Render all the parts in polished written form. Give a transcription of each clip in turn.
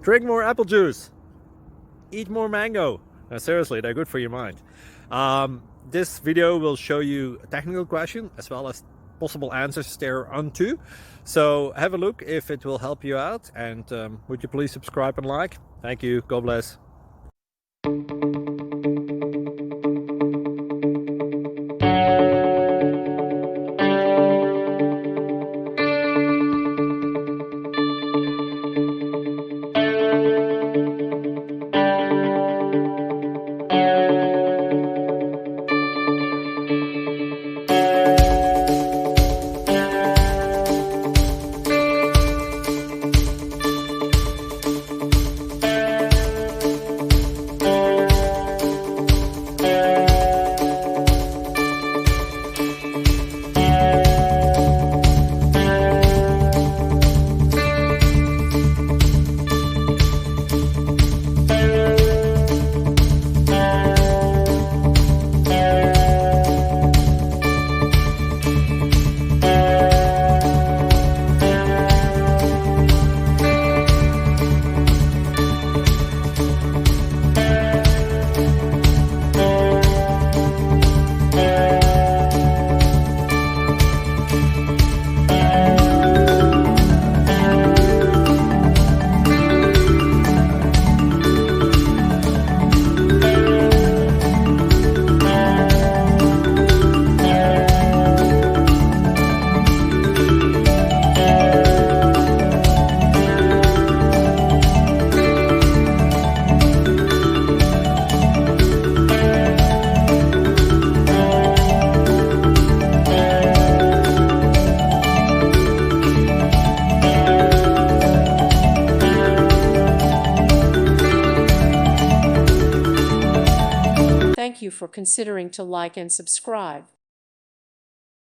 Drink more apple juice. Eat more mango. Seriously, they're good for your mind. This video will show you a technical question as well as possible answers thereunto. So have a look if it will help you out, and would you please subscribe and like? Thank you. God bless. Thank you for considering to like and subscribe.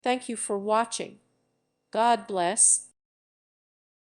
Thank you for watching. God bless.